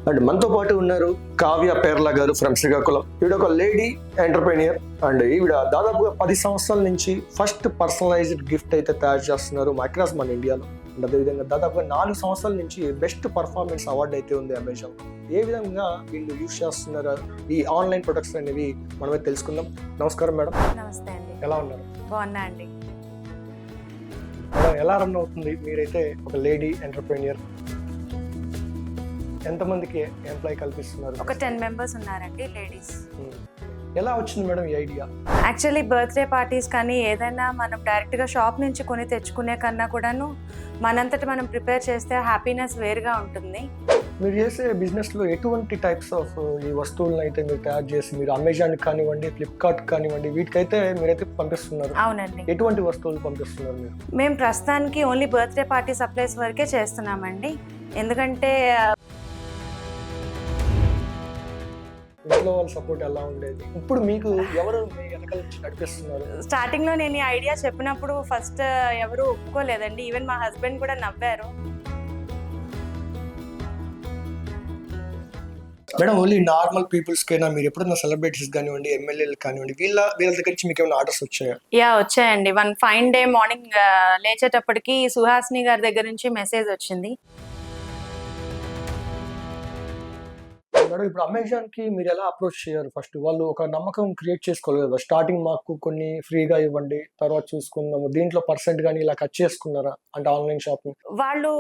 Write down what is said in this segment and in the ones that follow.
And మనతో పాటు ఉన్నారు కావ్య పేర్ల గారు ఫ్రమ్ శ్రీకాకుళం. ఈవిడ ఒక లేడీ ఎంటర్ప్రెన్యూర్ అండ్ ఈవిడ దాదాపుగా 10 సంవత్సరాల నుంచి ఫస్ట్ పర్సనలైజ్డ్ గిఫ్ట్ అయితే తయారు చేస్తున్నారు మైక్రాస్ మన ఇండియాలో. అండ్ అదేవిధంగా దాదాపుగా 4 సంవత్సరాల నుంచి బెస్ట్ పర్ఫార్మెన్స్ అవార్డు అయితే ఉంది అమెజాన్. ఏ విధంగా వీళ్ళు యూజ్ చేస్తున్నారు ఈ ఆన్లైన్ ప్రొడక్ట్స్ అనేవి మనమే తెలుసుకుందాం. నమస్కారం మేడం. నమస్తే అండి. ఎలా ఉన్నారు? బాగున్నా అండి. మేడం ఎలా రన్ అవుతుంది? మీరైతే ఒక లేడీ ఎంటర్ప్రెన్యూర్, ఎంతమందికి ఎంప్లాయ్ కల్పిస్తున్నారు? ఒక 10 మెంబర్స్ ఉన్నారండి, లేడీస్. ఎలా వచ్చింది మేడం ఈ ఐడియా? యాక్చువల్లీ బర్త్డే పార్టీస్ కానీ ఏదైనా మనం డైరెక్ట్గా షాప్ నుంచి కొని తెచ్చుకునే కన్నా కూడాను మనంతట మనం ప్రిపేర్ చేస్తే హ్యాపీనెస్ వేరుగా ఉంటుంది. మీరు చేసే బిజినెస్లో ఎటువంటి టైప్స్ ఆఫ్ ఈ వస్తువులను అయితే మీరు తయారు చేసి మీరు అమెజాన్కి కానివ్వండి, ఫ్లిప్కార్ట్ కానివ్వండి, వీటికైతే మీరైతే పంపిస్తున్నారు? అవునండి. ఎటువంటి వస్తువులు పంపిస్తున్నారు మీరు? మేము ప్రస్తుతానికి ఓన్లీ బర్త్డే పార్టీ సప్లైస్ వరకే చేస్తున్నామండి. ఎందుకంటే ఇంట్లో వాళ్ళ సపోర్ట్ ఎలా ఉండేది? ఇప్పుడు మీకు ఎవరు మీ వెనకాల నుంచి నడిపిస్తున్నారు? స్టార్టింగ్లో నేను ఈ ఐడియా చెప్పినప్పుడు ఫస్ట్ ఎవరు ఒప్పుకోలేదండి. ఈవెన్ మా హస్బెండ్ కూడా నవ్వారు. మేడం ఓన్లీ నార్మల్ పీపుల్స్ కైనా, మీరు ఎప్పుడన్నా సెలబ్రిటీస్ కానివ్వండి, ఎమ్మెల్యేలు కానివ్వండి, వీళ్ళ దగ్గర నుంచి మీకు ఏమైనా ఆర్డర్స్ వచ్చాయా? యా, వచ్చాయండి. వన్ ఫైన్ డే మార్నింగ్ లేచేటప్పటికి సుహాసిని గారి దగ్గర నుంచి మెసేజ్ వచ్చింది. మేడం ఇప్పుడు అమెజాన్ కి మీరు ఎలా అప్రోచ్ చేయాలి? ఫస్ట్ వాళ్ళు ఒక నమ్మకం క్రియేట్ చేసుకోవాలి కదా. స్టార్టింగ్ మాకు కొన్ని ఫ్రీగా ఇవ్వండి, తర్వాత చూసుకుందాము, దీంట్లో పర్సెంట్ కానీ ఇలా కట్ చేసుకున్నారా అంటే ఆన్లైన్ షాపింగ్? వాళ్ళు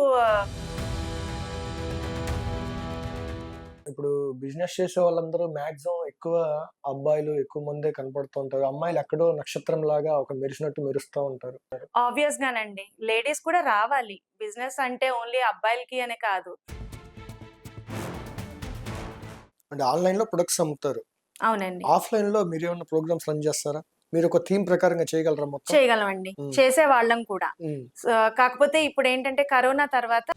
ఇప్పుడు బిజినెస్ చేసే వాళ్ళందరూ మాక్సిమం ఎక్కువ అబ్బాయిలు ఎక్కువ మందే కనపడుతూ ఉంటారు. అమ్మాయిలు ఎక్కడో నక్షత్రం లాగా ఒక మెరిసినట్టు మెరుస్తూ ఉంటారు. ఆబ్వియస్ గానండి, లేడీస్ కూడా రావాలి. బిజినెస్ అంటే ఓన్లీ అబ్బాయిలకి అనే కాదు. అంటే ఆన్లైన్ లో ప్రొడక్ట్స్ అమ్ముతారు. అవునండి. ఆఫ్లైన్ లో మీరు ఏమైనా ప్రోగ్రామ్స్ రన్ చేస్తారా? మీరు ఒక థీమ్ ప్రకారంగా చేయగలరా మొత్తం? చేయగలమండి, చేసే వాళ్ళం కూడా. కాకపోతే ఇప్పుడు ఏంటంటే కరోనా తర్వాత